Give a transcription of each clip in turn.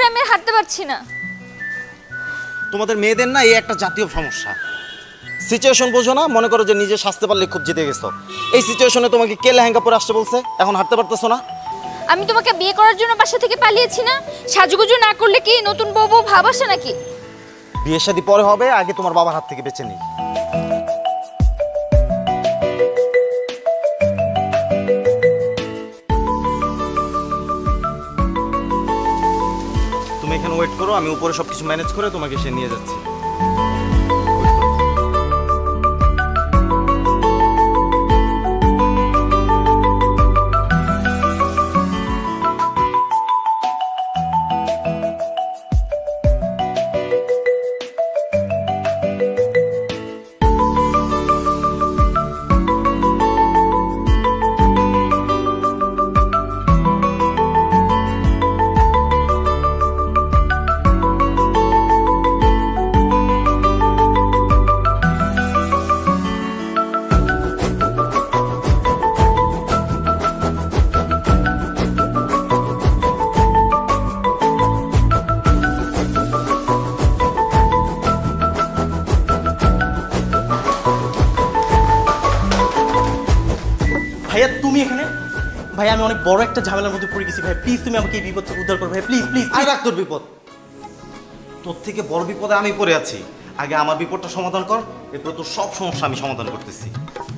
আমি আর হাঁটতে পারছি না। তোমাদের মেয়েদের না এই একটা জাতীয় সমস্যা, সিচুয়েশন বোঝো না, মনে করো যে নিজে সাজতে পারলে খুব জিতে গেছো। এই সিচুয়েশনে তোমাকে কে লেহেঙ্গা পরে আসতে বলছে? এখন হাঁটতে পারতেছো না? আমি তোমাকে বিয়ে করার জন্য বাসা থেকে পালিয়েছি না? সাজুগুজু না করলে কি নতুন বউ বউ ভাব আসে নাকি? বিয়ে শাদী পরে হবে, আগে তোমার বাবার হাত থেকে বেঁচে নেই। তুমি এখানে ওয়েট করো, আমি উপরে সবকিছু ম্যানেজ করে তোমাকে সে নিয়ে যাচ্ছি। ভাইয়া তুমি এখানে? ভাই আমি অনেক বড় একটা ঝামেলার মধ্যে পড়ে গেছি ভাই, প্লিজ তুমি আমাকে এই বিপদ থেকে উদ্ধার করো ভাই, প্লিজ প্লিজ। আর রাখ তোর বিপদ, তোর থেকে বড় বিপদে আমি পড়ে আছি। আগে আমার বিপদটা সমাধান কর, এরপর তোর সব সমস্যা আমি সমাধান করতেছি।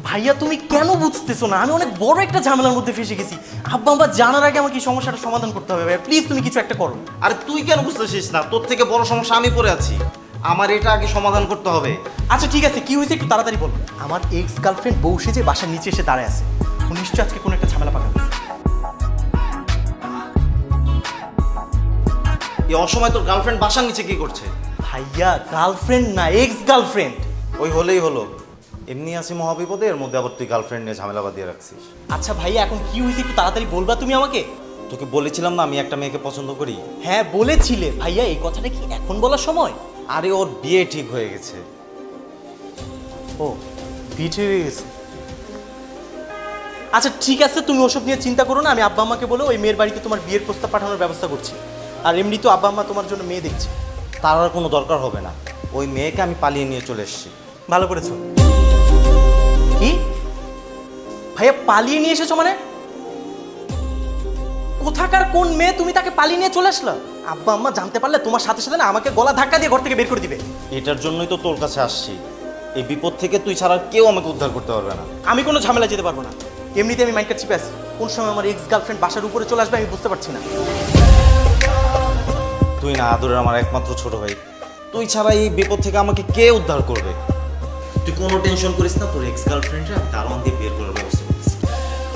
ভাইয়া তুমি কেন বুঝতেছো না? আমি অনেক বড় একটা ঝামেলার মধ্যে ফেসে গেছি। আব্বা আম্মা জানার আগে আমাকে এই সমস্যাটা সমাধান করতে হবে ভাইয়া, প্লিজ তুমি কিছু একটা করো। আরে তুই কেন বুঝতেছিস না? তোর থেকে বড় সমস্যা আমি পড়ে আছি, আমার এটা আগে সমাধান করতে হবে। আচ্ছা ঠিক আছে, কি হয়েছে একটু তাড়াতাড়ি বলো। আমার এক্স গার্লফ্রেন্ড বউ সেজে বাসার নিচে এসে দাঁড়ায় আছে, ও নিশ্চয় আজকে কোনো একটা ঝামেলা পাকাবে। এই অসময় তোর গার্লফ্রেন্ড বাসার নিচে কি করছে? ভাইয়া গার্লফ্রেন্ড না, এক্স গার্লফ্রেন্ড। ওই হলেই হলো, এমনি আছি মহাবিপদে, এর মধ্যে আবার তুই গার্লফ্রেন্ড নিয়ে ঝামেলা বাঁধিয়ে রাখছিস। আচ্ছা ভাইয়া এখন কি হয়েছে একটু তাড়াতাড়ি বলবা তুমি আমাকে। তোকে বলেছিলাম না আমি একটা মেয়েকে পছন্দ করি? হ্যাঁ বলেছিলে ভাইয়া, এই কথাটা কি এখন বলার সময়? আরে ওর বিয়ে ঠিক হয়ে গেছে। ও বিয়ে ঠিক হয়ে গেছে। আচ্ছা ঠিক আছে, তুমি ওসব নিয়ে চিন্তা করো না, আমি আব্বা আম্মাকে বলে ওই মেয়ের বাড়িতে তোমার বিয়ের প্রস্তাব পাঠানোর ব্যবস্থা করছি। আর এমনি তো আব্বা আম্মা তোমার জন্য মেয়ে দেখছে। তার আর কোনো দরকার হবে না, ওই মেয়েকে আমি পালিয়ে নিয়ে চলে এসেছি। ভালো করেছো। কি ভাইয়া পালিয়ে নিয়ে এসেছো মানে? কোথাকার কোন মেয়ে, তুমি তাকে পালিয়ে নিয়ে চলে আসলা? আব্বা আম্মা জানতে পারলে তোমার সাথে সাথে না আমাকে গলা ধাক্কা দিয়ে ঘর থেকে বের করে দিবে। এটার জন্যই তো তোর কাছে আসছি, এই বিপদ থেকে তুই ছাড়া কেউ আমাকে উদ্ধার করতে পারবে না। আমি কোনো ঝামেলা যেতে পারবো না, এমনিতে আমি মাইন্ড চিপে আছি। কোন সময় আমার এক্স গার্লফ্রেন্ড বাসার উপরে চলে আসবে আমি বুঝতে পারছি না। তুই না আদরের আমার একমাত্র ছোট ভাই, তুই ছাড়া এই বিপদ থেকে আমাকে কে উদ্ধার করবে? তুই কোনো টেনশন করিস না, তোর এক্স গার্লফ্রেন্ডে আমি দারোয়ান দিয়ে বের করার ব্যবস্থা করতেছি,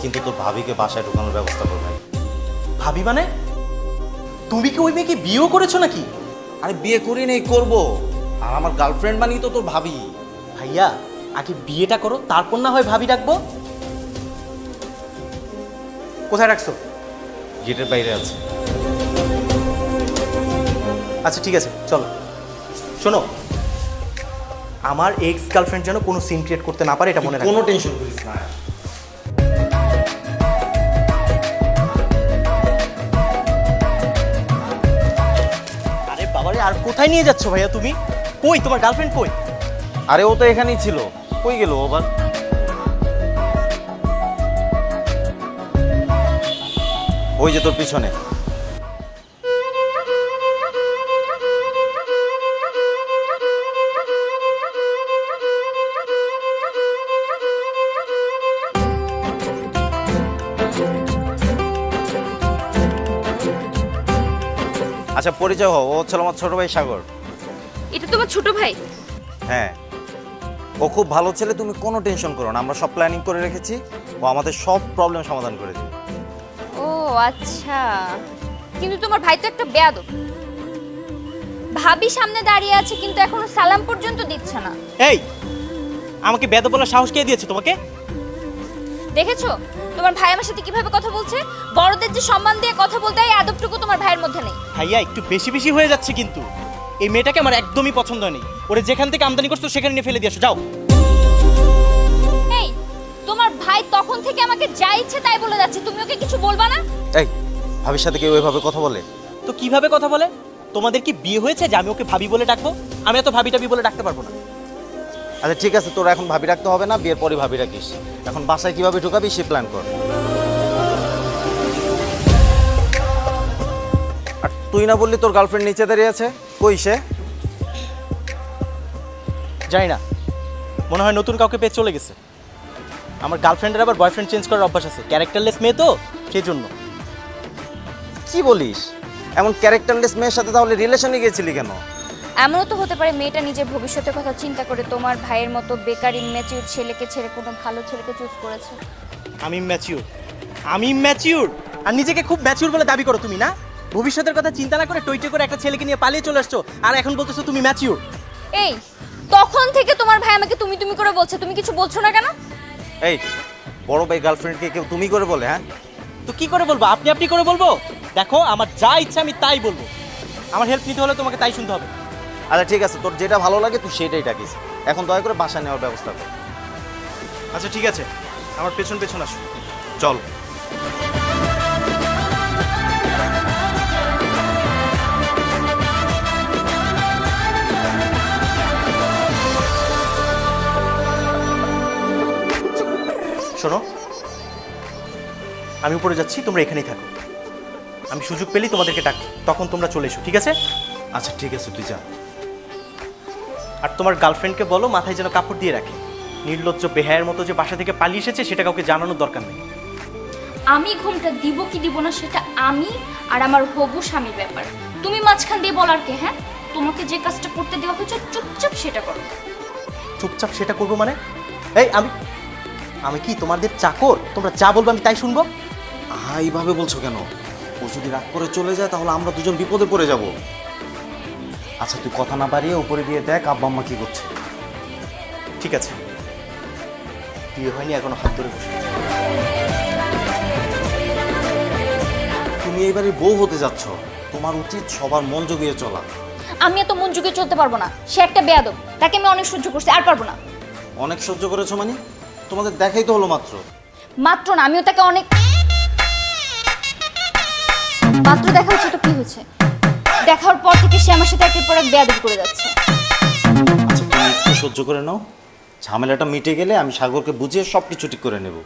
কিন্তু তোর ভাবিকে বাসায় ঢোকানোর ব্যবস্থা কর ভাই। ভাবি মানে? তুমি কি ওই মেয়েকে বিয়েও করেছো নাকি? আরে বিয়ে করি নেই, করবো। আর আমার গার্লফ্রেন্ড বানিয়ে তো তোর ভাবি। ভাইয়া আগে বিয়েটা করো, তারপর না হয় ভাবি ডাকবো। কোথায় রাখছো? গেটের বাইরে আছে। আচ্ছা ঠিক আছে চলো। শোনো, আমার এক্স গার্লফ্রেন্ড যেন কোনো সিন ক্রিয়েট করতে না পারে, এটা মনে রাখো। কোনো টেনশন করিস না। আরে বাবারে, আর কোথায় নিয়ে যাচ্ছ ভাইয়া তুমি? কই তোমার গার্লফ্রেন্ড কই? আরে ও তো এখানেই ছিল, কই গেল আবার? ওই যে তোর পিছনে। আচ্ছা পরিচয় হও, ও হচ্ছে আমার ছোট ভাই সাগর। এটা তোমার ছোট ভাই? হ্যাঁ, ও খুব ভালো ছেলে, তুমি কোনো টেনশন করো না, আমরা সব প্ল্যানিং করে রেখেছি, ও আমাদের সব প্রবলেম সমাধান করে দেবে। ও আচ্ছা, কিন্তু তোমার ভাই তো একটা বেয়াদব। ভাবি সামনে দাঁড়িয়ে আছে কিন্তু এখনো সালাম পর্যন্ত দিচ্ছে না। এই আমাকে বেদ বলার সাহস কে দিয়েছে তোমাকে? দেখেছো তোমার ভাই আমার সাথে কিভাবে কথা বলছে? বড়দের যে সম্মান দিয়ে কথা বলতে হয়, আদবটুকু তোমার ভাইয়ের মধ্যে নেই। ভাইয়া একটু বেশি বেশি হয়ে যাচ্ছে কিন্তু। এই মেয়েটাকে আমার একদমই পছন্দ নেই, ওরে যেখান থেকে আমদানি করছো সেখানে নিয়ে ফেলে দিয়ে আসো, যাও। এই তোমার ভাই তখন থেকে আমাকে যা ইচ্ছে তাই বলে যাচ্ছে, তুমি ওকে কিছু বলবা না? এই ভাবির সাথে কেউ ওইভাবে কথা বলে? তো কিভাবে কথা বলে? তোমাদের কি বিয়ে হয়েছে যে আমি ওকে ভাবি বলে ডাকবো? আমি এত ভাবি টাবি বলে ডাকতে পারবো না। আচ্ছা ঠিক আছে, তোর এখন ভাবি রাখতে হবে না, বিয়ের পরে ভাবি রাখিস। এখন বাসায় কিভাবে ঢুকাবি সে প্ল্যান কর। আর তুই না বললি তোর গার্লফ্রেন্ড নিচে দাঁড়িয়ে আছে, কই সে? জানি না, মনে হয় নতুন কাউকে পেয়ে চলে গেছে। আমার গার্লফ্রেন্ডের আবার বয়ফ্রেন্ড চেঞ্জ করার অভ্যাস আছে, ক্যারেক্টারলেস মেয়ে তো সেই জন্য। কি বলিস? এমন ক্যারেক্টারলেস মেয়ের সাথে তাহলে রিলেশনে গিয়েছিলি কেন? এমনও তো হতে পারে মেয়েটা নিজের ভবিষ্যতের কথা চিন্তা করে তোমার ভাইয়ের মতো বেকার ইম্যাচিউর ছেলেকে ছেড়ে কোনো ভালো ছেলেকে চুজ করেছে। আমি ম্যাচিউর আর নিজেকে খুব ম্যাচিউর বলে দাবি করো তুমি না? ভবিষ্যতের কথা চিন্তা না করে টইটে করে একটা ছেলেকে নিয়ে পালিয়ে চলে আসছো, আর এখন বলতেছো তুমি ম্যাচিউর। এই তখন থেকে তোমার ভাই আমাকে তুমি তুমি করে বলছে, তুমি কিছু বলছো না কেন? এই বড় ভাই গার্লফ্রেন্ডকে কেউ তুমি করে বলে? হ্যাঁ, তো কি করে বলবো? আপনি আপনি করে বলবো? দেখো, আমার যা ইচ্ছা আমি তাই বলবো। আমার হেল্প নিতে হলে তোমাকে তাই শুনতে হবে। আচ্ছা ঠিক আছে, তোর যেটা ভালো লাগে তুই সেটাই ডাকিস। এখন দয়া করে বাসা নেওয়ার ব্যবস্থা কর। আচ্ছা ঠিক আছে, আমার পেছন পেছন আসো, চল। শোনো, আমি উপরে যাচ্ছি, তোমরা এখানেই থাকো। আমি সুযোগ পেলেই তোমাদেরকে ডাক, তখন তোমরা চলে এসো, ঠিক আছে? আচ্ছা ঠিক আছে, তুই যা। আর তোমার গার্লফ্রেন্ডকে বলো মাথায় যেন কাপড় দিয়ে রাখে। নির্লজ্জ বেহায়ের মতো যে বাসা থেকে পালিয়ে এসেছে সেটা কাউকে জানানোর দরকার নেই। আমি ঘুমটা দিব কি দিব না সেটা আমি আর আমার হবু স্বামীর ব্যাপার। তুমি মাঝখান দিয়ে বলার কে? হ্যাঁ, তোমাকে যে কাজটা করতে দেওয়া হয়েছে চুপচাপ সেটা করো। চুপচাপ সেটা করবো মানে? এই আমি কি তোমাদের চাকর? তোমরা যা বলবো আমি তাই শুনবো? এইভাবে বলছো কেন? ও যদি রাগ করে চলে যায় তাহলে আমরা দুজন বিপদে পড়ে যাব। আচ্ছা তুই কথা না বাড়িয়ে উপরে গিয়ে দেখ আব্বা আম্মা কি করছে। ঠিক আছে, বিয়ে হয়নি এখনো, হাত ধরে বসে আছি। তুমি এইবারে বউ হতে যাচ্ছ, তোমার উচিত সবার মন জুগিয়ে চলা। আমি এত মন যুগে চলতে পারবো না। সে একটা বেয়াদব, তাকে আমি অনেক সহ্য করছি, আর পারবো না। অনেক সহ্য করেছো মানে? তোমাদের দেখাই তো হলো মাত্র। মাত্র না, আমিও তাকে অনেক মাত্র দেখা হচ্ছে তো কি হয়েছে? দেখার পর থেকে সে আমার সাথে একের পর এক বেয়াদব করে যাচ্ছে। আচ্ছা তুমি একটু সহ্য করে নাও, ঝামেলাটা মিটে গেলে আমি সাগরকে বুঝিয়ে সব কিছু ঠিক করে নেব।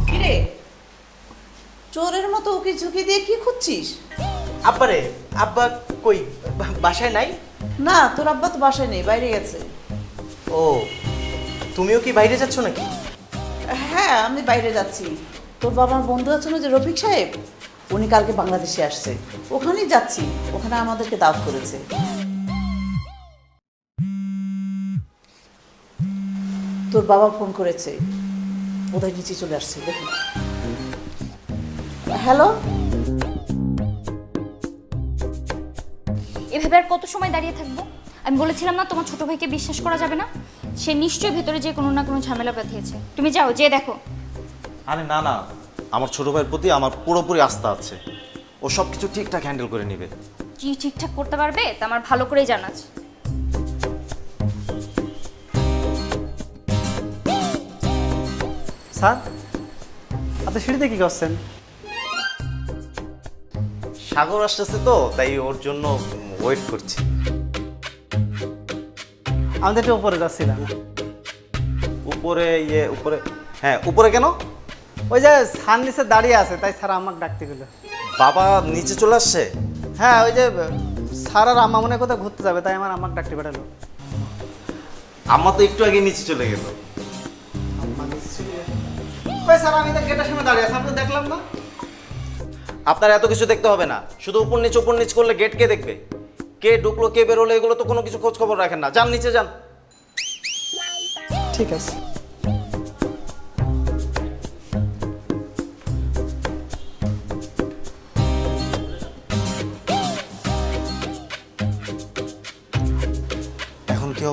কিরে, চোরের মতো উকি ঝুঁকি দিয়ে কি খুঁজছিস? আব্বারে, আব্বা কই? বাসায় নাই? না, তোর আব্বা তো বাসায় নেই, বাইরে গেছে। ও, তুমিও কি বাইরে যাচ্ছ নাকি? হ্যাঁ, আমি বাইরে যাচ্ছি। তোর বাবার বন্ধু আছে না যে রফিক সাহেব, উনি কালকে বাংলাদেশে আসছে, ওখানেই যাচ্ছি। ওখানে আমাদেরকে দাওয়াত করেছে। তোর বাবা ফোন করেছে, বোধহয় নিচে চলে আসছে, দেখুন। হ্যালো, এভাবে আর কত সময় দাঁড়িয়ে থাকবো? আমি বলেছিলাম না তোমার ছোট ভাইকে বিশ্বাস করা যাবে না। সে নিশ্চয়ই ভেতরে যে কোনো না কোনো ঝামেলা বাঁধিয়েছে। তুমি যাও, যে দেখো। আরে না না, আমার ছোট ভাইয়ের প্রতি আমার পুরোপুরি আস্থা আছে, ও সব কিছু ঠিকঠাক হ্যান্ডেল করে নেবে। কি ঠিকঠাক করতে পারবে তা আমার ভালো করেই জানা আছে। স্যার, আপনি সিঁড়িতে কি করছেন? সাগর আসতেছে তো তাই ওর জন্য ওয়েট করছি। আমি তো একটু উপরে যাচ্ছিলাম। উপরে উপরে? হ্যাঁ, উপরে কেন? ওই যে স্যার নিচে দাঁড়িয়ে আছে, তাই স্যার আমাকে ডাকতে গেল। বাবা নিচে চলে আসছে? হ্যাঁ, ওই যে স্যার আর আম্মা মনে হয় কোথাও ঘুরতে যাবে, তাই আমার আমাকে ডাকতে পাঠালো। আম্মা তো একটু আগে নিচে চলে গেল। ওই স্যার, আমি তো গেটের সামনে দাঁড়িয়ে আছি, আপনি দেখলাম না। আপনার এত কিছু দেখতে হবে না, শুধু উপর নিচ করলে গেট কে দেখবে? কে ঢুকলো কে বেরোলো এগুলো তো কোনো কিছু খোঁজ খবর রাখেন না। যান নিচে যান। ঠিক আছে।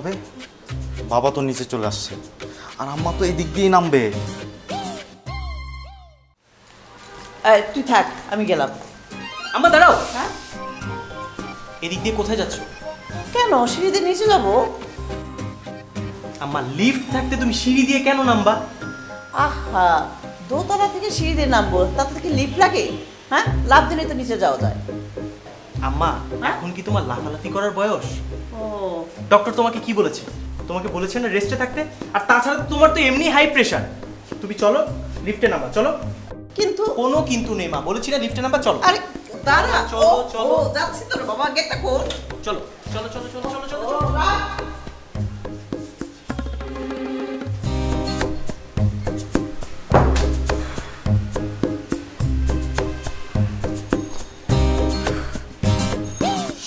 হবে? বাবা তো নিচে চলে আসছে আর আম্মা তো এই দিক দিয়েই নামবে। তুই থাক, আমি গেলাম। আম্মা দাঁড়াও, হ্যাঁ এদিক দিয়ে কোথায় যাচ্ছ? কেন সিঁড়িতে নিচে যাবো? আম্মা লিফট থাকতে তুমি সিঁড়ি দিয়ে কেন নামবা? আহা, দোতলা থেকে সিঁড়ি দিয়ে নামবো, তাতে কি লিফট লাগে? হ্যাঁ, লাফ দিলে তো নিচে যাওয়া যায়। আম্মা এখন কি তোমার লাফালাফি করার বয়স? ও ডক্টর তোমাকে কি বলেছে? তোমাকে বলেছে না রেস্টে থাকতে? আর তাছাড়া তোমার তো এমনি হাই প্রেশার। তুমি চলো লিফটে নামা, চলো। কিন্তু কোনো কিন্তু নেই মা, বলেছি না লিফটে নামা, চলো। আরে দাঁড়া, চলো, চলো। ও যাচ্ছি তো রে বাবা, গেটটা খোল। চলো চলো চলো চলো চলো চলো চলো।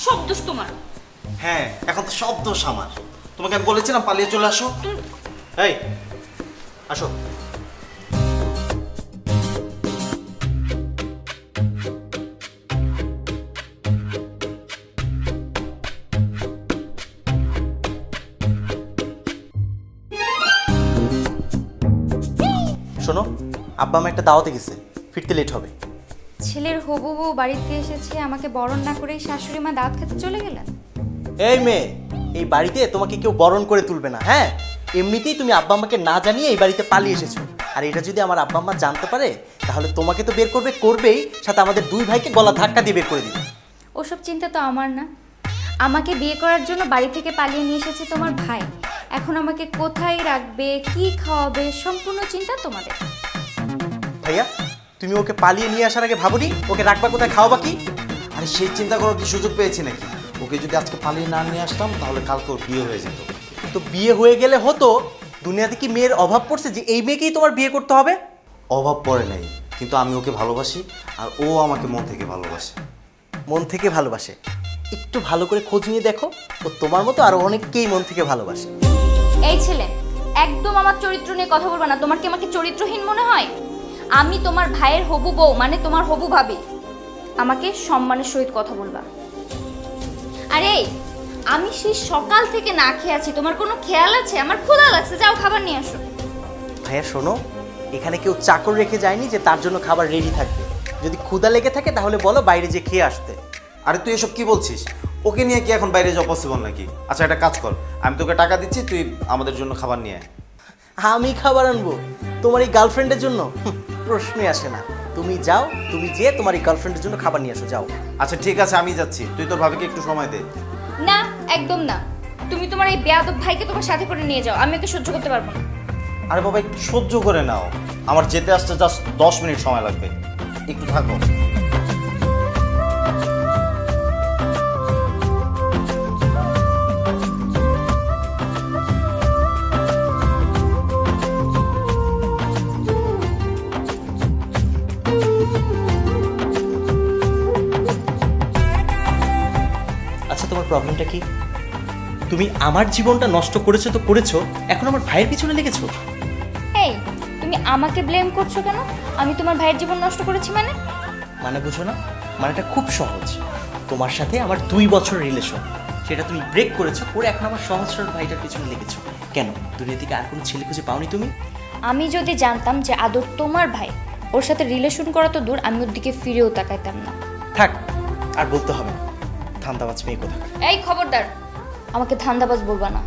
সব দোষ তোমার। হ্যাঁ, এখন তো সব দোষ আমার। তোমাকে আমি বলেছিলাম পালিয়ে চলে আসো। এই আসো। শোনো, আব্বা মা একটা দাওয়াতে গেছে, ফিরতে লেট হবে। ছেলের হবু বউ বাড়িতে এসেছে, আমাকে বরণ না করেই শাশুড়ি মা দাঁত খেতে চলে গেলেন। এই মেয়ে, এই বাড়িতে তোমাকে কেউ বরণ করে তুলবে না। হ্যাঁ, এমনিতেই তুমি আব্বা আম্মাকে না জানিয়ে এই বাড়িতে পালিয়ে এসেছো। আর এটা যদি আমার আব্বা আম্মা জানতে পারে তাহলে তোমাকে তো বের করবে, করবেই, সাথে আমাদের দুই ভাইকে গলা ধাক্কা দিয়ে বের করে দিবে। ওসব চিন্তা তো আমার না। আমাকে বিয়ে করার জন্য বাড়ি থেকে পালিয়ে নিয়ে এসেছে তোমার ভাই। এখন আমাকে কোথায় রাখবে, কি খাওয়াবে, সম্পূর্ণ চিন্তা তোমাদের। ভাইয়া, তুমি ওকে পালিয়ে নিয়ে আসার আগে ভাবনি ওকে রাখবা কোথায়, খাওয়াবা কি? আরে সেই চিন্তা করার কি সুযোগ পেয়েছি নাকি? ওকে যদি আজকে পালিয়ে না নিয়ে আসতাম তাহলে কালকে ওর বিয়ে হয়ে যেত। তো বিয়ে হয়ে গেলে হতো। দুনিয়াতে কি মেয়ের অভাব পড়ছে যে এই মেয়েকেই তোমার বিয়ে করতে হবে? অভাব পড়ে নাই, কিন্তু আমি ওকে ভালোবাসি আর ও আমাকে মন থেকে ভালোবাসে। মন থেকে ভালোবাসে? একটু ভালো করে খোঁজ নিয়ে দেখো, ও তোমার মতো আরো অনেককেই মন থেকে ভালোবাসে। এই ছেলে, একদম আমার চরিত্র নিয়ে কথা বলবা না। তোমার কি আমাকে চরিত্রহীন মনে হয়? আমি তোমার ভাইয়ের হবু বউ, মানে তোমার হবু ভাবি। আমাকে সম্মানের সহিত কথা বলবা। আরে আমি সেই সকাল থেকে না খেয়ে আছি, তোমার কোনো খেয়াল আছে? আমার ক্ষুধা লাগছে, যাও খাবার নিয়ে আসো। ভাইয়া শোনো, এখানে কেউ চাকর রেখে যায়নি যে তার জন্য খাবার রেডি থাকবে। যদি ক্ষুধা লেগে থাকে তাহলে বলো বাইরে যে খেয়ে আসতে। আরে তুই এসব কি বলছিস? ওকে নিয়ে কি এখন বাইরে যাওয়া পসিবল নাকি? আচ্ছা একটা কাজ কর, আমি তোকে টাকা দিচ্ছি, তুই আমাদের জন্য খাবার নিয়ে আয়। আমি খাবার আনবো তোমার এই গার্লফ্রেন্ডের জন্য? প্রশ্নই আসে না। তুমি যাও, তুমি যে তোমার এই গার্লফ্রেন্ডের জন্য খাবার নিয়ে আসো, যাও। আচ্ছা ঠিক আছে, আমি যাচ্ছি, তুই তোর ভাবিকে একটু সময় দে। না, একদম না। তুমি তোমার এই বেয়াদব ভাইকে তোমার সাথে করে নিয়ে যাও, আমি ওকে সহ্য করতে পারবো না। আরে বাবা একটু সহ্য করে নাও, আমার যেতে আসতে জাস্ট 10 মিনিট সময় লাগবে, একটু থাকো। আচ্ছা তোমার প্রবলেমটা কি? তুমি আমার জীবনটা নষ্ট করেছো তো করেছো, এখন আমার ভাইয়ের পিছনে লেগেছো। এই, তুমি আমাকে ব্লেম করছো কেন? আমি তোমার ভাইয়ের জীবন নষ্ট করেছি মানে? মানে বুঝো না? মানেটা খুব সহজ। তোমার সাথে আমার 2 বছর রিলেশন, সেটা তুমি ব্রেক করেছো, করে এখন আমার সহজ সরল ভাইটার পিছনে লেগেছো কেন? দুনিয়া থেকে আর কোনো ছেলে খুঁজে পাওনি তুমি? আমি যদি জানতাম যে আদর তোমার ভাই, ওর সাথে রিলেশন করা তো দূর, আমি ওর দিকে ফিরেও তাকাইতাম না। থাক, আর বলতে হবে না। ধান্দাবাজ মেয়ে কথা। এই খবরদার, আমাকে ধান্দাবাজ বলবা না।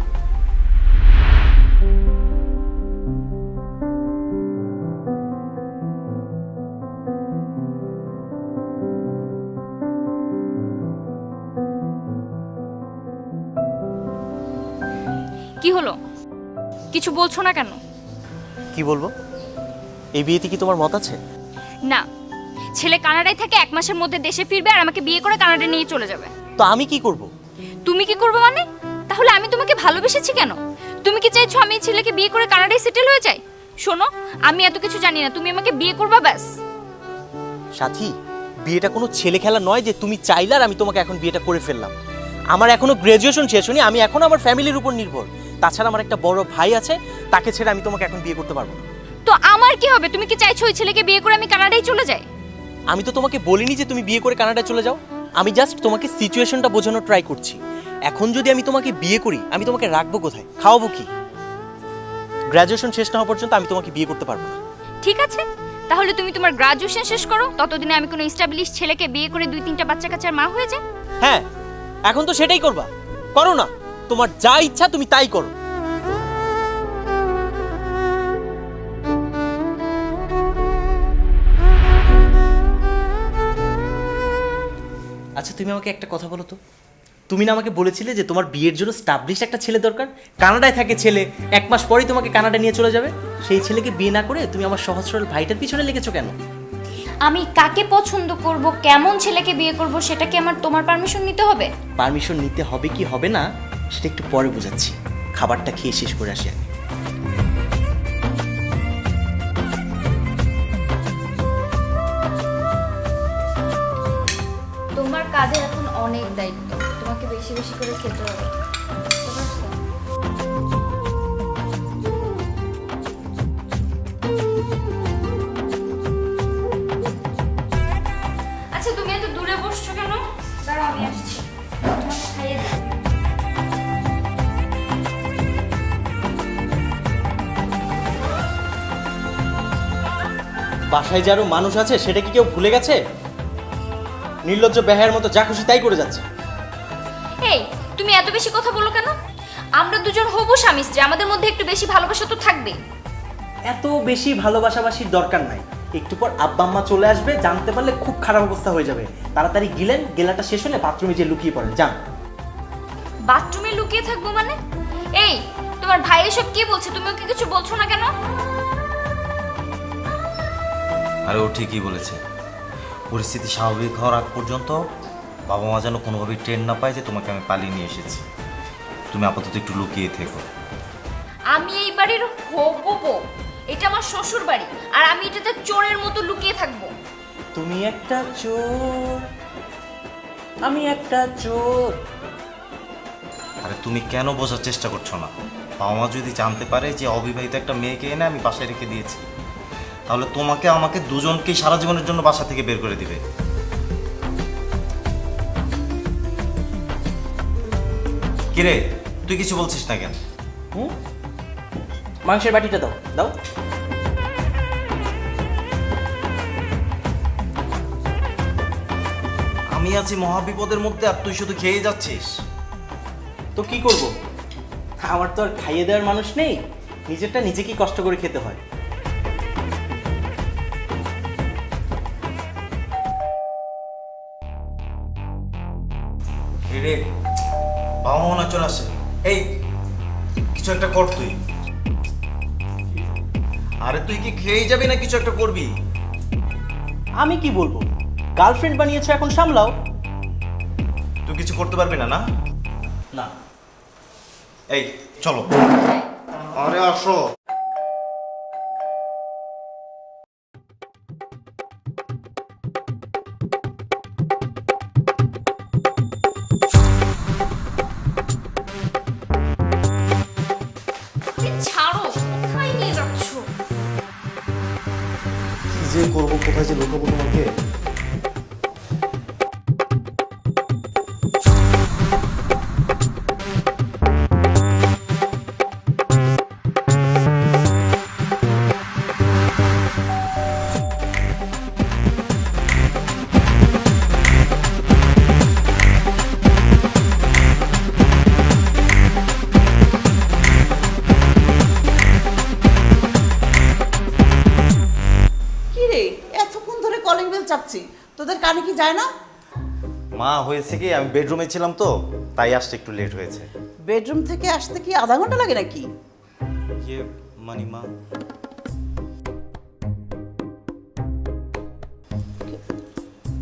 কি হলো? কিছু বলছো না কেন? কি বলবো? এই বিয়েতে কি তোমার মত আছে? না, ছেলে কানাডায় থেকে 1 মাসের মধ্যে দেশে ফিরবে আর আমাকে বিয়ে করে কানাডা নিয়ে চলে যাবে। তো আমি কি করব? তুমি কি করবে মানে? তাহলে আমি তোমাকে ভালোবেসেছি কেন? তুমি কি চাইছো আমি এই ছেলেকে বিয়ে করে কানাডায় সেটেল হয়ে যাই? শোনো, আমি এত কিছু জানি না, তুমি আমাকে বিয়ে করবা ব্যাস। সাথী, বিয়েটা কোনো ছেলে খেলা নয় যে তুমি চাইলে আর আমি তোমাকে এখন বিয়েটা করে ফেললাম। আমার এখনো গ্রাজুয়েশন শেষ হয়নি, আমি এখনো আমার ফ্যামিলির উপর নির্ভর। তাছাড়া আমার একটা বড় ভাই আছে, তাকে ছেড়ে আমি তোমাকে এখন বিয়ে করতে পারবো না। তো আমার কি হবে? তুমি কি চাইছো ওই ছেলেকে বিয়ে করে আমি কানাডায় চলে যাই? আমি তো তোমাকে বলিনি যে তুমি বিয়ে করে কানাডায় চলে যাও। আমি জাস্ট তোমাকে সিচুয়েশনটা বোঝানোর ট্রাই করছি। এখন যদি আমি তোমাকে বিয়ে করি আমি তোমাকে রাখবো কোথায়, খাওয়াবো কি? গ্র্যাজুয়েশন শেষ না হওয়া পর্যন্ত আমি তোমাকে বিয়ে করতে পারবো না। ঠিক আছে, তাহলে তুমি তোমার গ্রাজুয়েশন শেষ করো, ততদিনে আমি কোনো এস্টাবলিশ ছেলেকে বিয়ে করে 2-3টা বাচ্চা কাচ্চার মা হয়ে যাই। হ্যাঁ, এখন তো সেটাই করবা। করো না, তোমার যা ইচ্ছা তুমি তাই করো। আচ্ছা তুমি আমাকে একটা কথা বলো তো, তুমি না আমাকে বলেছিলে যে তোমার বিয়ের জন্য স্টাবলিশ একটা ছেলে দরকার, কানাডায় থাকে ছেলে, 1 মাস পরেই তোমাকে কানাডা নিয়ে চলে যাবে। সেই ছেলেকে বিয়ে না করে তুমি আমার সহজ সরল ভাইটার পিছনে লেগেছো কেন? আমি কাকে পছন্দ করব, কেমন ছেলেকে বিয়ে করব, সেটা কি আমার তোমার পারমিশন নিতে হবে? পারমিশন নিতে হবে কি হবে না সেটা একটু পরে বোঝাচ্ছি, খাবারটা খেয়ে শেষ করে আসি আমি। তোমার কাজের এখন অনেক দায়িত্ব, তোমাকে বেশি বেশি করে খেতে হবে, বুঝতে পারছো? আচ্ছা তুমি এত দূরে বসছো কেন? দাঁড়াও আমি আসছি, তোমাকে খাইয়ে দিই। বাসায় যে আরো মানুষ আছে সেটা কি কেউ ভুলে গেছে? নির্লজ্জ বেহায়ের মতো যা খুশি তাই করে যাচ্ছে। এই তুমি এত বেশি কথা বলো কেন? আমরা দুজন হবু স্বামী স্ত্রী, আমাদের মধ্যে একটু বেশি ভালোবাসা তো থাকবে। এত বেশি ভালোবাসাবাসির দরকার নাই, একটু পর আব্বা আম্মা চলে আসবে, জানতে পারলে খুব খারাপ অবস্থা হয়ে যাবে। তাড়াতাড়ি গেলেন, গেলাটা শেষ হলে বাথরুমে যে লুকিয়ে পড়েন, যান। বাথরুমে লুকিয়ে থাকবো মানে? এই তোমার ভাই এসব কি বলছে, তুমি ওকে কিছু বলছো না কেন? আরে ও ঠিকই বলেছে, পরিস্থিতি স্বাভাবিক হওয়ার আগ পর্যন্ত বাবা মা যেন কোনোভাবেই ট্রেন না পায় যে তোমাকে আমি পালিয়ে নিয়ে এসেছি। তুমি আপাতত একটু লুকিয়ে থেকো। আমি এই বাড়ির হবু বউ, এটা আমার শ্বশুর বাড়ি, আর আমি এটাতে চোরের মতো লুকিয়ে থাকবো। তুমি একটা চোর, আমি একটা চোর। আরে তুমি কেন বোঝার চেষ্টা করছো না? বাবা মা যদি জানতে পারে যে অবিবাহিত একটা মেয়েকে এনে আমি বাসায় রেখে দিয়েছি, তাহলে তোমাকে আমাকে দুজনকেই সারা জীবনের জন্য বাসা থেকে বের করে দিবে। কিরে তুই কিছু বলছিস না কেন? মাংসের বাটিটা দাও, দাও। আমি আছি মহাবিপদের মধ্যে আর তুই শুধু খেয়ে যাচ্ছিস। তো কি করব, আমার তো আর খাইয়ে দেওয়ার মানুষ নেই, নিজেরটা নিজেকেই কষ্ট করে খেতে হয়। রে বাবা মনে চলে আসে, এই কিছু একটা কর তুই। আরে তুই কি খেয়েই যাবি না কিছু একটা করবি? আমি কি বলবো, গার্লফ্রেন্ড বানিয়েছো, এখন সামলাও। তুই কিছু করতে পারবি না? না না, এই চলো। আরে আসো। ছাড়ো, কোথায় নিয়ে যাচ্ছ? কি যে করবো, কোথায় যে লুকাবো তোমাকে? কি রে, এতক্ষণ ধরে কলিং বেল চাপছি, তোদের কানে কি যায় না? মা হয়েছে কি, আমি বেডরুমে ছিলাম তো তাই আসতে একটু লেট হয়েছে। বেডরুম থেকে আসতে কি আধা ঘন্টা লাগে নাকি? ইয়ে মানে মা,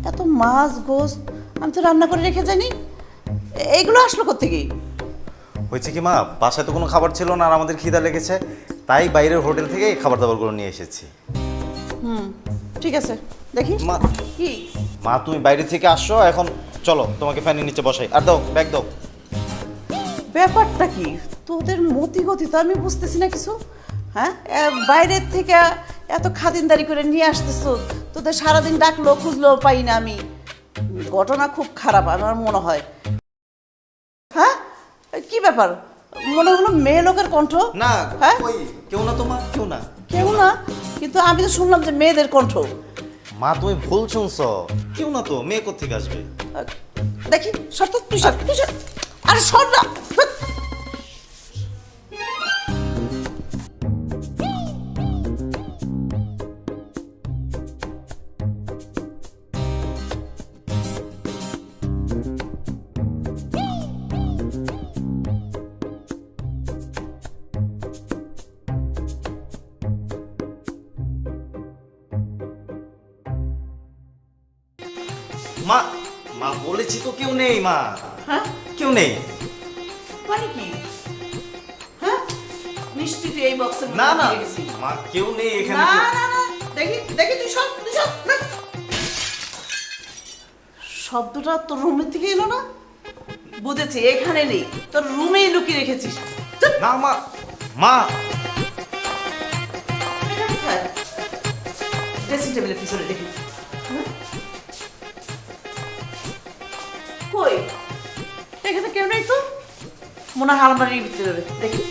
এত মাছ গোস্ত আমি তো রান্না করে রেখে যাইনি, এইগুলো আসলো কোত্থেকে? হয়েছে কি মা, বাসায় তো কোনো খাবার ছিল না আর আমাদের খিদা লেগেছে, তাই বাইরের হোটেল থেকে এই খাবার দাবারগুলো নিয়ে এসেছি। ঠিক আছে, দেখি মা, কি। মা তুমি বাইরে থেকে আসছো, এখন চলো তোমাকে ফ্যানের নিচে বসাই। আর দাও ব্যাগ দাও। ব্যাপারটা কি তোদের মতি গতি তো আমি বুঝতেছি না কিছু। হ্যাঁ, বাইরের থেকে এত খাতিনদারি করে নিয়ে আসতেছো, তোদের সারাদিন ডাকলো খুঁজলো পাই না আমি। ঘটনা খুব খারাপ আমার মনে হয়। হ্যাঁ কি ব্যাপার মনে হলো মেয়ে লোকের কণ্ঠ না হ্যাঁ কই কেউ না তো মা, কেউ না। কেউ না কিন্তু আমি তো শুনলাম যে মেয়েদের কণ্ঠ মা তুমি ভুল শুনছো, কেউ না তো, মেয়ে কোত্থেকে আসবে? দেখি সর তো তুই সর তুই সর আরে সর না ধ্যাৎ। মা, মা বলেছি তো কেউ নেই মা, হ্যাঁ কেউ নেই। মানে কি হ্যাঁ নিশ্চিত এই বক্সের না না মা, কেউ নেই এখানে। না না না দেখি দেখি তুই সব না। শব্দটা তোর রুমের থেকে এলো না বুঝেছি এখানে নেই তোর রুমেই লুকিয়ে রেখেছিস না মা, মা এটা কোথায় ড্রেসিং টেবিলের পিছনে দেখি হ্যাঁ? কই এখানে কেউ নেই তো মনে হয় আলমারির ভিতরে দেখি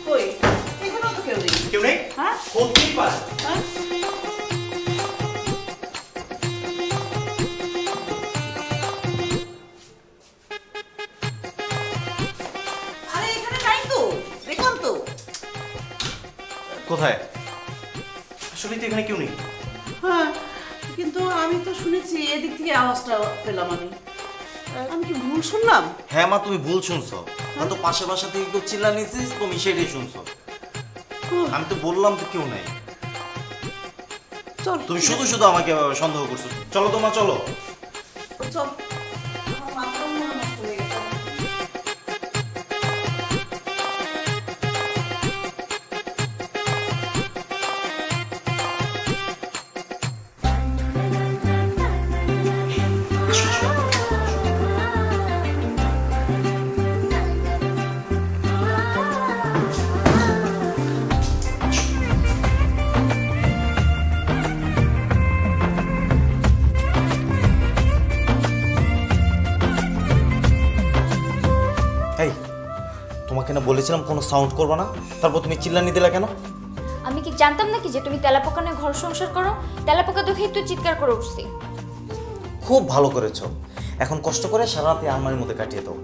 কই এখানেও তো কেউ নেই কেউ নেই হ্যাঁ বলতেই পারে। হ্যাঁ আরে এখানে নাই তো দেখলাম তো কোথায়? আসলে তো এখানে কেউ নেই। হ্যাঁ কিন্তু আমি তো শুনেছি এদিক থেকে আওয়াজটা পেলাম আমি কি ভুল শুনলাম হ্যাঁ মা, তুমি ভুল শুনছো, তো পাশের বাসা থেকে কেউ চিল্লা নিয়েছিস, তুমি সেটাই শুনছো। আমি তো বললাম তো কেউ নাই, চল তুমি শুধু শুধু আমাকে সন্দেহ করছো। চলো তো মা, চলো। চল আমার মাথাটা মনে হয় নষ্ট হয়ে গেছে। এই তোমাকে না বলেছিলাম কোনো সাউন্ড করবে না, তারপর তুমি চিল্লানি দিলা কেন? আমি কি জানতাম নাকি যে তুমি তেলাপোকা নিয়ে ঘর সংসার করো? তেলাপোকা দেখে একটু চিৎকার করে উঠছি। খুব ভালো করেছো, এখন কষ্ট করে সারা রাতে আলমারির মধ্যে কাটিয়ে দাও,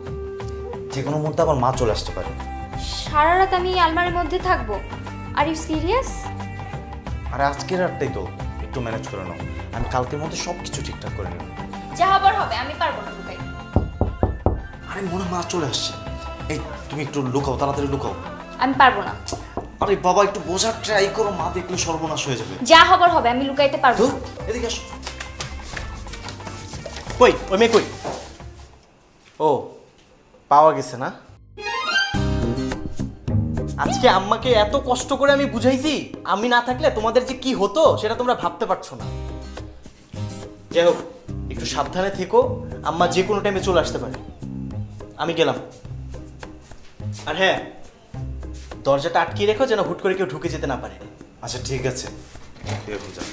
যে কোনো মুহূর্তে আবার মা চলে আসতে পারে। সারা রাত আমি এই আলমারির মধ্যে থাকবো? Are you serious? আর আজকের রাতটাই তো একটু ম্যানেজ করে নাও, আমি কালকের মধ্যে সব কিছু ঠিকঠাক করে নেব। যা হবার হবে, আমি পারবো না লুকাই। আরে মনে হয় মা চলে আসছে, এই তুমি একটু লুকাও, তাড়াতাড়ি লুকাও। আমি পারবো না। আরে বাবা একটু বোঝার ট্রাই করো, মা দেখলে সর্বনাশ হয়ে যাবে। যা হবার হবে, আমি লুকাইতে পারবো ধুর, না। এদিকে আসো। কই ওই মেয়ে কই? ও পাওয়া গেছে না? আজকে আম্মাকে এত কষ্ট করে আমি বুঝাইছি, আমি না থাকলে তোমাদের যে কি হতো সেটা তোমরা ভাবতে পারছো না। যাই হোক একটু সাবধানে থেকো, আম্মা যে কোনো টাইমে চলে আসতে পারে। আমি গেলাম। আর হ্যাঁ, দরজাটা আটকিয়ে রেখো যেন হুট করে কেউ ঢুকে যেতে না পারে। আচ্ছা ঠিক আছে, এরকম যা।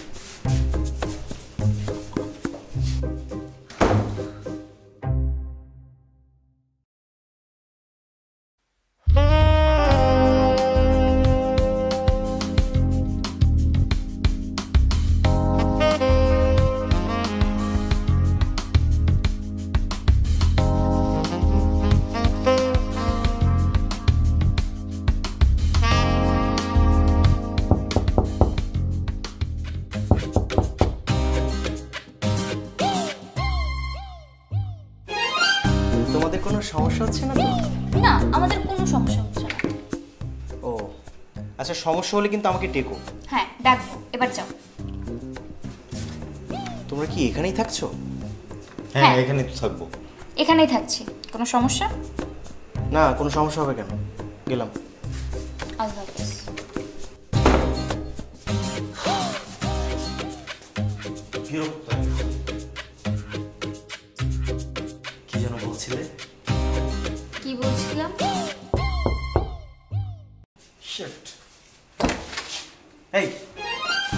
তোমাদের কোনো সমস্যা হচ্ছে না তো? না, আমাদের কোনো সমস্যা হচ্ছে না। ও আচ্ছা, সমস্যা হলে কিন্তু আমাকে ডেকো। হ্যাঁ ডাকবো, এবার যাও। তোমরা কি এখানেই থাকছো? হ্যাঁ হ্যাঁ। এখানেই তো থাকবো। এখানেই থাকছি, কোনো সমস্যা? না কোনো সমস্যা হবে কেন, গেলাম। আল্লাহ হাফেজ। বিরক্ত কি যেন বলছিলে? কি বলছিলাম? শিট। এই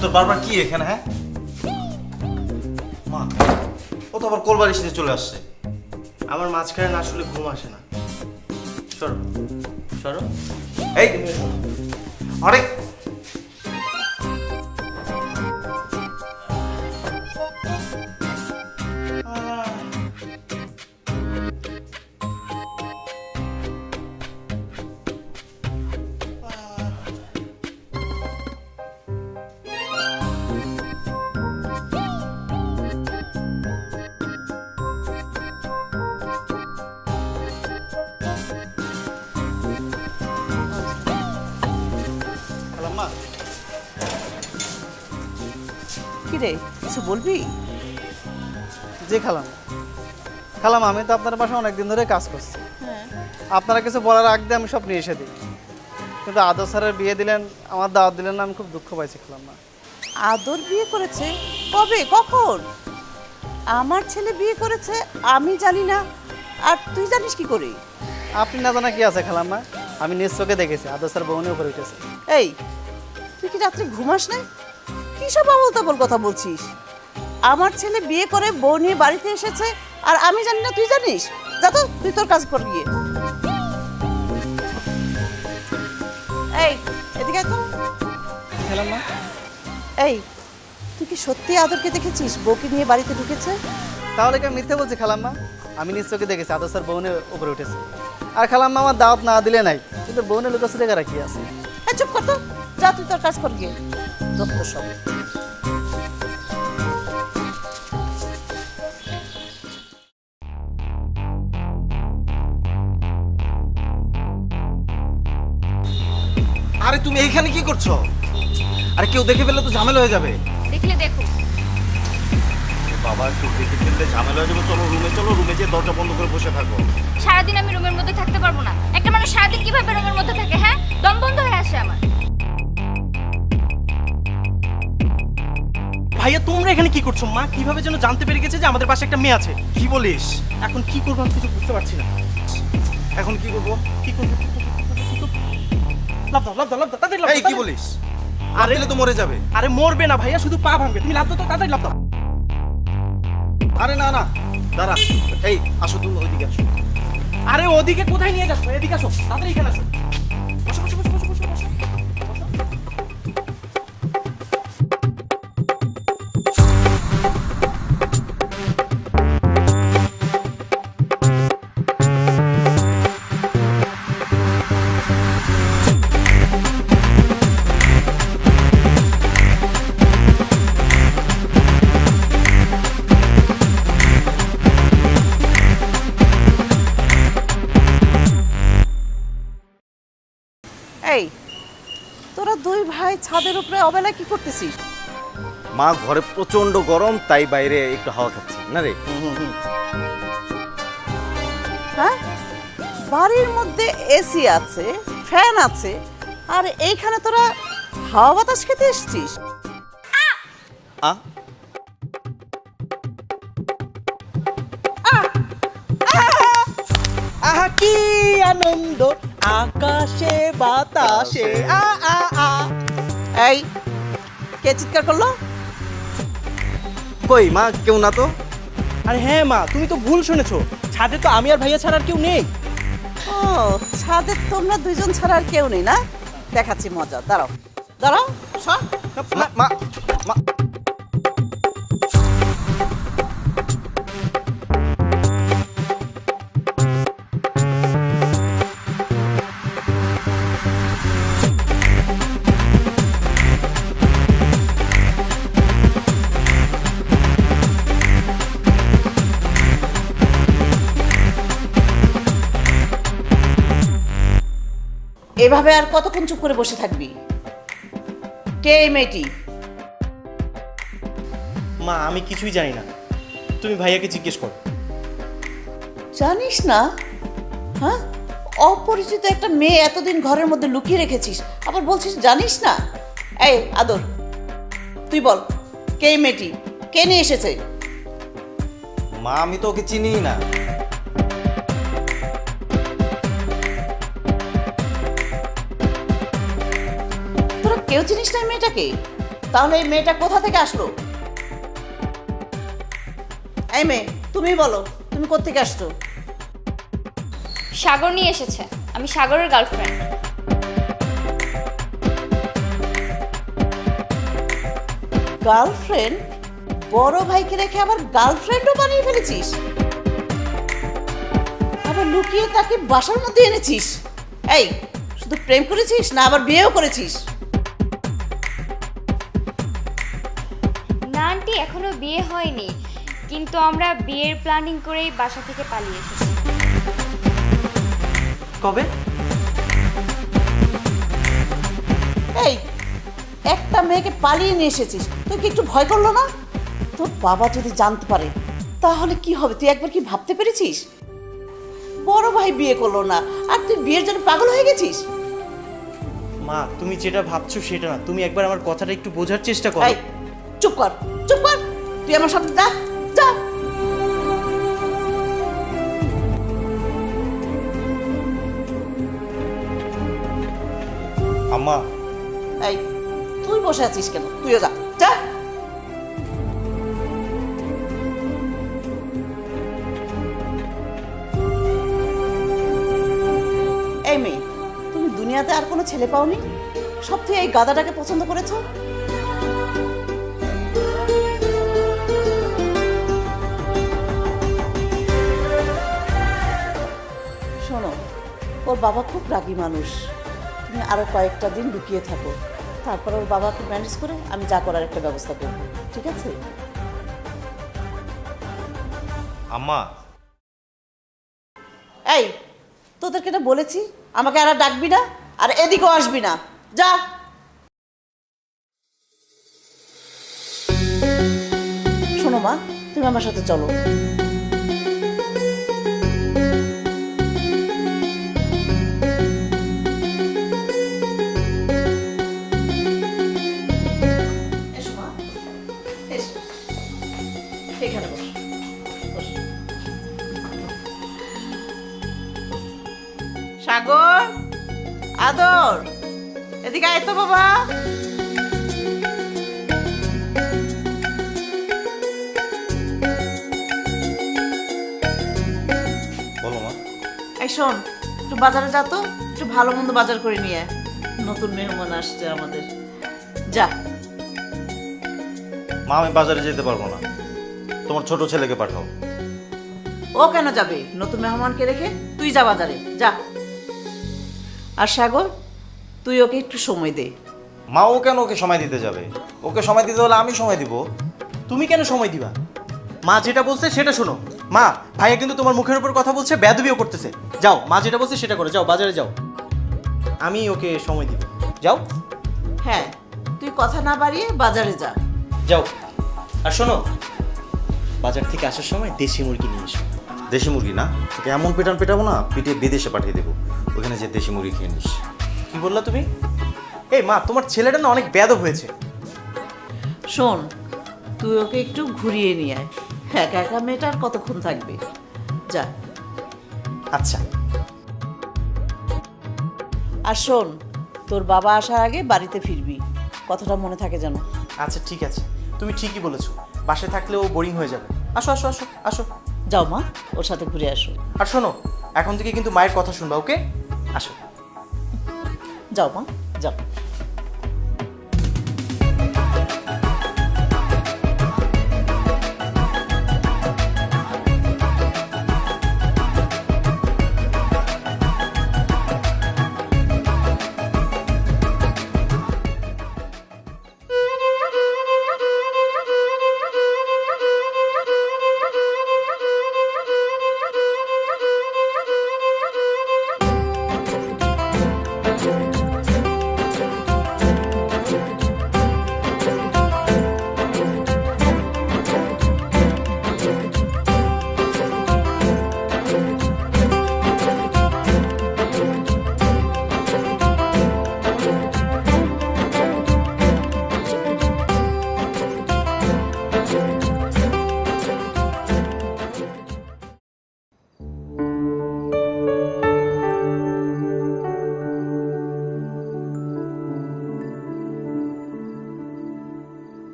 তোর বারবার কি এখানে? হ্যাঁ মা, ও তো আবার কোলবাড়ি শীতে চলে আসছে। আমার মাঝখানে না আসলে ঘুম আসে না। সরো সরো। এই আরে খালাম্মা, কি রে কিছু বলবি? জি খালাম। খালাম, আমি তো আপনার বাসায় অনেকদিন ধরে কাজ করছি। হ্যাঁ। আপনারা কিছু বলার আগ দিয়ে আমি সব নিয়ে এসে দিই, কিন্তু আদর স্যারের বিয়ে দিলেন, আমার দাওয়াত দিলেন না, আমি খুব দুঃখ পাইছি খালাম্মা। আদর বিয়ে করেছে? কবে, কখন? আমার ছেলে বিয়ে করেছে আমি জানি না, আর তুই জানিস কি করে? আপনি না জানা কি আছে খালাম্মা, আমি নিজ চোখে দেখেছি আদর স্যার বউনে উপরে উঠেছে। এই, তুই কি রাত্রে ঘুমাস না? কি সব আবল তাবল কথা বলছিস? আমার ছেলে বিয়ে করে বউ নিয়ে বাড়িতে এসেছে আর আমি জানি না, তুই জানিস? যা তো, তুই তোর কাজ কর গিয়ে। এই, এদিকে আয় তো। খালাম্মা, এই, তুই কি সত্যি আদরকে দেখেছিস বউকে নিয়ে বাড়িতে ঢুকেছে? তাহলে কি আমি মিথ্যে বলছি খালাম্মা? আমি নিজ চোখে দেখেছি আদর স্যার বউনে উপরে উঠেছে। আর খালাম্মা, আমার দাওয়াত না দিলে নাই, কিন্তু বউনে লুকাচ্ছে কারা কি আছে? এই চুপ কর তো, যা তুই তোর কাজ কর গিয়ে। যত সব। আরে তুমি এইখানে কি করছো? আরে কেউ দেখে ফেললে তো ঝামেলা হয়ে যাবে। দেখলে দেখো। বাবা, কেউ দেখে ফেললে ঝামেলা হয়ে যাবে। চলো রুমে, চলো রুমে যেয়ে দরজা বন্ধ করে বসে থাকো। সারাদিন আমি রুমের মধ্যে থাকতে পারবো না। একটা মানুষ সারাদিন কিভাবে রুমের মধ্যে থাকে? হ্যাঁ, দম বন্ধ হয়ে আসে আমার। ভাইয়া তোমরা এখানে কি করছো? মা কিভাবে যেন জানতে পেরে গেছে যে আমাদের পাশে একটা মেয়ে আছে। কি বলিস? এখন কি করবো আমি কিছু বুঝতে পারছি না। এখন কি করবো? কি করবো? লাভ দাও, লাভ দাও, লাভ দাও, তাড়াতাড়ি লাভ দাও, এই কি তাড়াতাড়ি। বলিস? আরে তো মরে যাবে। আরে মরবে না ভাইয়া, শুধু পা ভাঙবে। তুমি লাভ দাও তো, তাড়াতাড়ি লাভ দাও। আরে না না, দাঁড়া। এই আসো, তুমি ওইদিকে আসো। আরে ওদিকে কোথায় নিয়ে যাচ্ছ? এদিকে আসো, তাড়াতাড়ি এখানে আসো। বসো বসো বসো বসো বসো বসো। এই, তোরা দুই ভাই ছাদের উপরে অবেলায় কি করতেছিস? মা, ঘরে প্রচন্ড গরম, তাই বাইরে একটু হাওয়া খাচ্ছি না রে। হ্যাঁ, বাড়ির মধ্যে এসি আছে, ফ্যান আছে, আর এইখানে তোরা হাওয়া বাতাস খেতে এসেছিস? আ আহা কি আনন্দ আকাশে বাতাসে। আ আ আ। এই, কে চিৎকার করলো? কই মা, কেউ না তো। আরে হ্যাঁ মা, তুমি তো ভুল শুনেছো। ছাদে তো আমি আর ভাইয়া ছাড়া আর কেউ নেই। ও, ছাদে তোমরা দুইজন ছাড়া আর কেউ নেই না? দেখাচ্ছি মজা, দাঁড়াও দাঁড়াও, সর। মা মা মা এভাবে আর কতক্ষণ চুপ করে বসে থাকবি? কে এই মেয়েটি? মা আমি কিছুই জানি না, তুমি ভাইয়াকে জিজ্ঞেস করো। জানিস না? হ্যাঁ, অপরিচিত একটা মেয়ে এতদিন ঘরের মধ্যে লুকিয়ে রেখেছিস, আবার বলছিস জানিস না? এই আদর, তুই বল, কে এই মেয়েটি? কে নিয়ে এসেছে? মা, আমি তো ওকে চিনি না। তোরা কেউ চিনিস না এই মেয়েটাকে? তাহলে এই মেয়েটা কোথা থেকে আসলো? এই মেয়ে, তুমি বলো, তুমি কোত্থেকে আসছো? সাগর নিয়ে এসেছে, আমি সাগরের গার্লফ্রেন্ড। গার্লফ্রেন্ড? বড় ভাইকে রেখে আবার গার্লফ্রেন্ডও বানিয়ে ফেলেছিস? আবার লুকিয়ে তাকে বাসার মধ্যে এনেছিস? এই, শুধু প্রেম করেছিস না আবার বিয়েও করেছিস? না আন্টি, এখনো বিয়ে হয়নি, কিন্তু আমরা বিয়ের প্ল্যানিং করেই বাসা থেকে পালিয়ে এসেছি। কবে? এই, একটা মেয়েকে পালিয়ে নিয়ে এসেছিস, তুই কি একটু ভয় করলো না? তোর বাবা যদি জানতে পারে তাহলে কি হবে, তুই একবার কি ভাবতে পেরেছিস? বড় ভাই বিয়ে করলো না আর তুই বিয়ের জন্য পাগল হয়ে গেছিস? মা, তুমি যেটা ভাবছো সেটা না, তুমি একবার আমার কথাটা একটু বোঝার চেষ্টা করো। এই, চুপ কর, চুপ কর, তুই আমার সাথে যা, যা। আম্মা, এই, তুই বসে আছিস কেন? তুইও যা, যা। এই মেয়ে, তুমি দুনিয়াতে আর কোনো ছেলে পাওনি? সব তুই এই গাধাটাকে পছন্দ করেছো? শোনো, ওর বাবা খুব রাগী মানুষ। তুমি আরো কয়েকটা দিন লুকিয়ে থাকো, তারপর ওর বাবাকে ম্যানেজ করে আমি যা করার একটা ব্যবস্থা করব, ঠিক আছে? আম্মা, এই, তোদেরকে না বলেছি আমাকে আর ডাকবি না, আর এদিকেও আসবি না, যা। শোনো মা, তুমি আমার সাথে চলো। এসো মা, এসো। এখানে বসো, বসো। সাগর, আদর, এদিকে আয় তো বাবা। বলো মা। এই শোন, একটু বাজারে যা তো, একটু ভালো মন্দ বাজার করে নিয়ে আয়। নতুন মেহমান আসছে আমাদের, যা। মা, আমি বাজারে যেতে পারবো না, তোমার ছোট ছেলেকে পাঠাও। ও কেন যাবে? নতুন মেহমানকে রেখে তুই যা বাজারে, যা। আর সাগর, তুই ওকে একটু সময় দে। মা, ও কেন ওকে সময় দিতে যাবে? ওকে সময় দিতে হলে আমি সময় দিব। তুমি কেন সময় দিবা? মা যেটা বলছে সেটা শোনো। মা, ভাইয়া কিন্তু তোমার মুখের উপর কথা বলছে, বেয়াদবিও করতেছে। যাও, মা যেটা বলছে সেটা করো, যাও বাজারে যাও, আমি ওকে সময় দিব। যাও, হ্যাঁ, তুই কথা না বাড়িয়ে বাজারে যা। যাও। আর শোনো, বাজার থেকে আসার সময় দেশি মুরগি নিয়ে এসো। দেশি মুরগি না, তোকে এমন পেটাবো না, পিটিয়ে বিদেশে পাঠিয়ে দেবো। ওখানে যে দেশি মুরগি খেয়ে নিস। কি বললা তুমি? এই মা, তোমার ছেলেটা না অনেক বেয়াদব হয়েছে। শোন, তুই ওকে একটু ঘুরিয়ে নিয়ে আয়। একা একা মেয়েটা আর কতক্ষণ থাকবে, যা। আচ্ছা। আর শোন, তোর বাবা আসার আগে বাড়িতে ফিরবি, কথাটা মনে থাকে যেন। আচ্ছা ঠিক আছে, তুমি ঠিকই বলেছো, বাসায় থাকলেও বোরিং হয়ে যাবে। আসো আসো আসো আসো। যাও মা, ওর সাথে ঘুরে আসো। আর শোনো, এখন থেকে কিন্তু মায়ের কথা শুনবা, ওকে? আসো। যাও মা, যাও।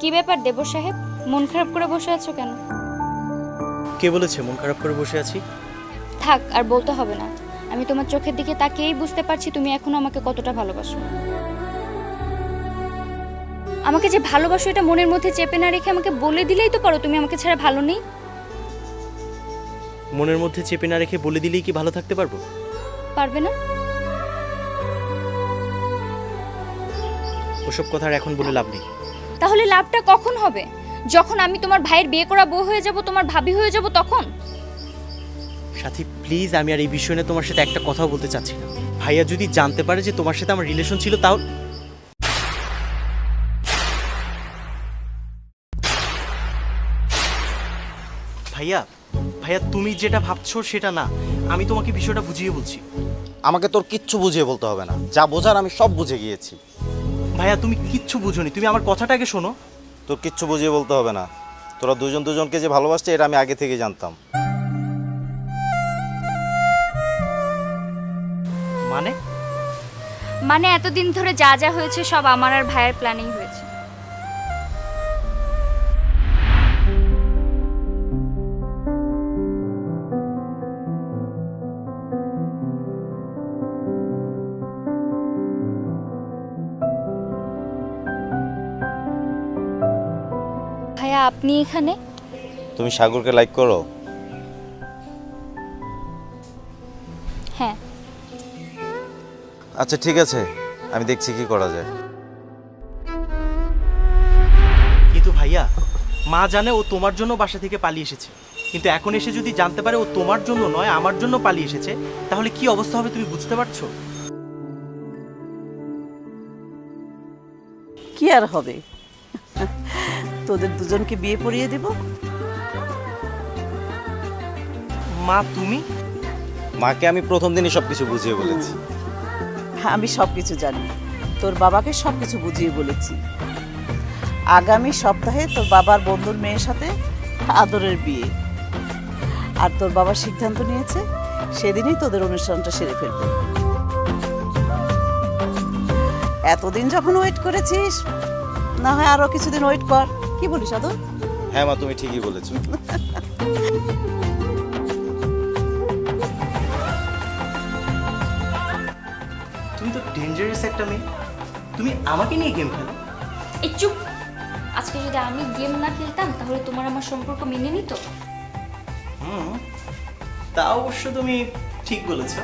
কি ব্যাপার দেবর সাহেব, মন খারাপ করে বসে আছো কেন? কে বলেছে মন খারাপ করে বসে আছি? থাক, আর বলতে হবে না। আমি তোমার চোখের দিকে তাকিয়েই বুঝতে পারছি তুমি এখনো আমাকে কতটা ভালোবাসো। আমাকে যে ভালোবাসো এটা মনের মধ্যে চেপে না রেখে আমাকে বলে দিলেই তো পারো তুমি আমাকে ছাড়া ভালো নেই। মনের মধ্যে চেপে না রেখে বলে দিলেই কি ভালো থাকতে পারবো? পারবে না? ওসব কথা আর এখন বলে লাভ নেই। তাহলে লাভটা কখন হবে? যখন আমি তোমার ভাইয়ের বিয়ে করা বউ হয়ে যাব, তোমার ভাবি হয়ে যাব, তখন। সাথী প্লিজ, আমি আর এই বিষয় নিয়ে তোমার সাথে একটা কথাও বলতে চাচ্ছি না। ভাইয়া যদি জানতে পারে যে তোমার সাথে আমার রিলেশন ছিল তাও। ভাইয়া ভাইয়া তুমি যেটা ভাবছো সেটা না, আমি তোমাকে বিষয়টা বুঝিয়ে বলছি। আমাকে তোর কিচ্ছু বুঝিয়ে বলতে হবে না, যা বোঝার আমি সব বুঝে গিয়েছি। ভাইয়া তুমি কিচ্ছু বুঝোনি, তুমি আমার কথাটা আগে শোনো। তোর কিচ্ছু বুঝিয়ে বলতে হবে না। তোরা দুজন দুজনকে যে ভালোবাসছে এটা আমি আগে থেকে জানতাম। মানে মানে এতদিন ধরে যা যা হয়েছে সব আমার আর ভাইয়ের প্ল্যানিং হয়েছে। ভাইয়া আপনি এখানে? তুমি সাগরকে লাইক করো? হ্যাঁ। আচ্ছা ঠিক আছে, আমি দেখছি কি করা যায়। কিন্তু ভাইয়া মা জানে ও তোমার জন্য বাসা থেকে পালিয়ে এসেছে, কিন্তু এখন এসে যদি জানতে পারে ও তোমার জন্য নয় আমার জন্য পালিয়ে এসেছে, তাহলে কি অবস্থা হবে তুমি বুঝতে পারছো? কি আর হবে, তোদের দুজনকে বিয়ে পড়িয়ে দেব। মা তুমি? মাকে আমি প্রথম দিনই সব কিছু বুঝিয়ে বলেছি। আমি সব কিছু জানি, তোর বাবাকে সব কিছু বুঝিয়ে বলেছি। আগামী সপ্তাহে তোর বাবার বন্ধুর মেয়ের সাথে আদরের বিয়ে, আর তোর বাবা সিদ্ধান্ত নিয়েছে সেদিনই তোদের অনুষ্ঠানটা সেরে ফেলবে। এতদিন যখন ওয়েট করেছিস, না হয় আরো কিছুদিন ওয়েট কর। কি বলিস আদর? হ্যাঁ মা, তুমি ঠিকই বলেছো। তুমি তো ডেঞ্জারাস একটা মেয়ে, তুমি আমাকে নিয়ে গেম খেলো। এই চুপ! আজকে যদি আমি গেম না খেলতাম তাহলে তোমার আমার সম্পর্ক মেনে নিত? তা অবশ্য তুমি ঠিক বলেছো।